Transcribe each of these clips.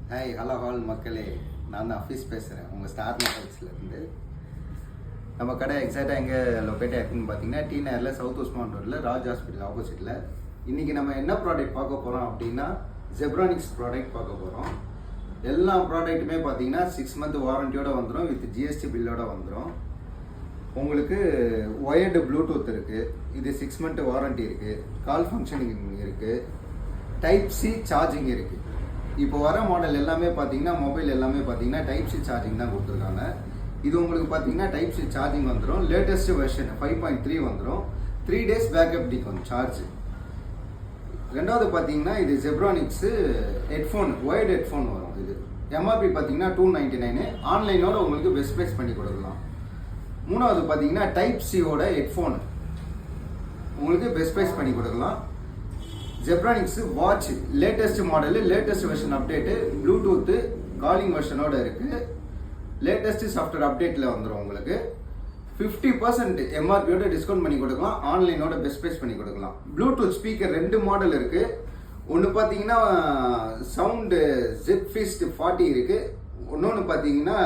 Hi hello hall மக்களே, நான் தான் ஆஃபீஸ் பேசுகிறேன் உங்கள் ஸ்டார் மொபைல்ஸ்லேருந்து. நம்ம கடை எக்ஸாக்டாக எங்கே லொக்கேட் ஆகிருக்குன்னு பார்த்தீங்கன்னா டி நகரில் சவுத் உஸ்மான் ரோட்டில் ராஜ் ஹாஸ்பிட்டல் ஆப்போசிட்டில். இன்றைக்கி நம்ம என்ன ப்ராடக்ட் பார்க்க போகிறோம் அப்படின்னா ஜெப்ரானிக்ஸ் ப்ராடக்ட் பார்க்க போகிறோம். எல்லா ப்ராடக்ட்டுமே பார்த்தீங்கன்னா 6 மந்த் வாரண்டியோடு வந்துடும், வித் ஜிஎஸ்டி பில்லோடு வந்துடும். உங்களுக்கு ஒயர்டு ப்ளூடூத் இருக்குது, இது 6 மந்த் வாரண்டி இருக்குது, கால் ஃபங்க்ஷனிங் இருக்குது, டைப் சி சார்ஜிங் இருக்குது. இப்போ வர மாடல் எல்லாமே பார்த்தீங்கன்னா மொபைல் எல்லாமே பார்த்தீங்கன்னா டைப் சி சார்ஜிங் தான் கொடுத்துருக்காங்க. இது உங்களுக்கு பார்த்தீங்கன்னா டைப் சி சார்ஜிங் வந்துடும். லேட்டஸ்ட் வெர்ஷன் 5.3 வந்துடும். 3 days பேக்கப் டிக்கும் சார்ஜ். ரெண்டாவது பார்த்தீங்கன்னா இது ஜெப்ரானிக்ஸு ஹெட்ஃபோன், ஒயர்டு ஹெட்ஃபோன் வரும். இது எம்ஆர்பி பார்த்தீங்கன்னா 299, ஆன்லைனோட உங்களுக்கு பெஸ்ட் ப்ரைஸ் பண்ணி கொடுக்கலாம். மூணாவது பார்த்தீங்கன்னா டைப் சியோட ஹெட்ஃபோன் உங்களுக்கு பெஸ்ட் ப்ரைஸ் பண்ணி கொடுக்கலாம். Zebronics watch latest model, latest version update, Bluetooth calling வெர்ஷனோட இருக்குது. லேட்டஸ்ட் சாஃப்ட்வேர் அப்டேட்டில் வந்துடும். உங்களுக்கு 50% எம்ஆர்பியோட டிஸ்கவுண்ட் பண்ணி கொடுக்கலாம், ஆன்லைனோட பெஸ்ட் ப்ரைஸ் பண்ணி கொடுக்கலாம். ப்ளூடூத் ஸ்பீக்கர் 2 மாடல் இருக்குது. ஒன்று பார்த்தீங்கன்னா சவுண்டு ஜெட்ஃபிஸ்ட் 40 இருக்குது, இன்னொன்று பார்த்தீங்கன்னா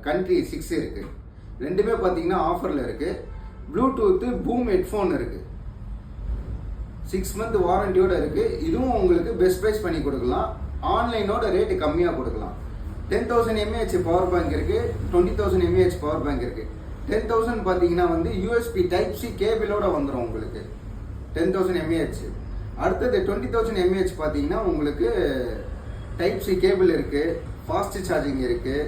கண்ட்ரி 6 இருக்குது. ரெண்டுமே பார்த்தீங்கன்னா ஆஃபரில் இருக்குது. ப்ளூடூத்து பூம் ஹெட்ஃபோன் இருக்குது, 6 மந்த் வாரண்டியோட இருக்குது. இதுவும் உங்களுக்கு பெஸ்ட் ப்ரைஸ் பண்ணி கொடுக்கலாம், ஆன்லைனோட ரேட்டு கம்மியாக கொடுக்கலாம். 10,000 mAh பவர் பேங்க் இருக்குது, 20,000 mAh பவர் பேங்க் இருக்குது. 10,000 பார்த்தீங்கன்னா யூஎஸ்பி டைப் சி கேபிளோட வந்துடும் உங்களுக்கு 10,000 mAh. அடுத்தது 20,000 mAh பார்த்தீங்கன்னா உங்களுக்கு டைப் சி கேபிள் இருக்குது, ஃபாஸ்ட் சார்ஜிங் இருக்குது.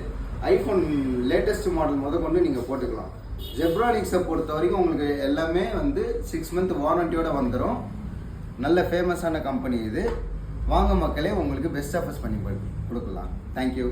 ஐஃபோன் லேட்டஸ்ட் மாடல் கொண்டு நீங்கள் போட்டுக்கலாம். ஜெப்ரானிக்ஸை பொறுத்த வரைக்கும் உங்களுக்கு எல்லாமே 6 மந்த் வாரண்டியோட வந்துடும். நல்ல ஃபேமஸான கம்பெனி இது. வாங்க மக்களே, உங்களுக்கு பெஸ்ட் ஆஃபர்ஸ் பண்ணி கொடுக்கலாம். தேங்க்யூ.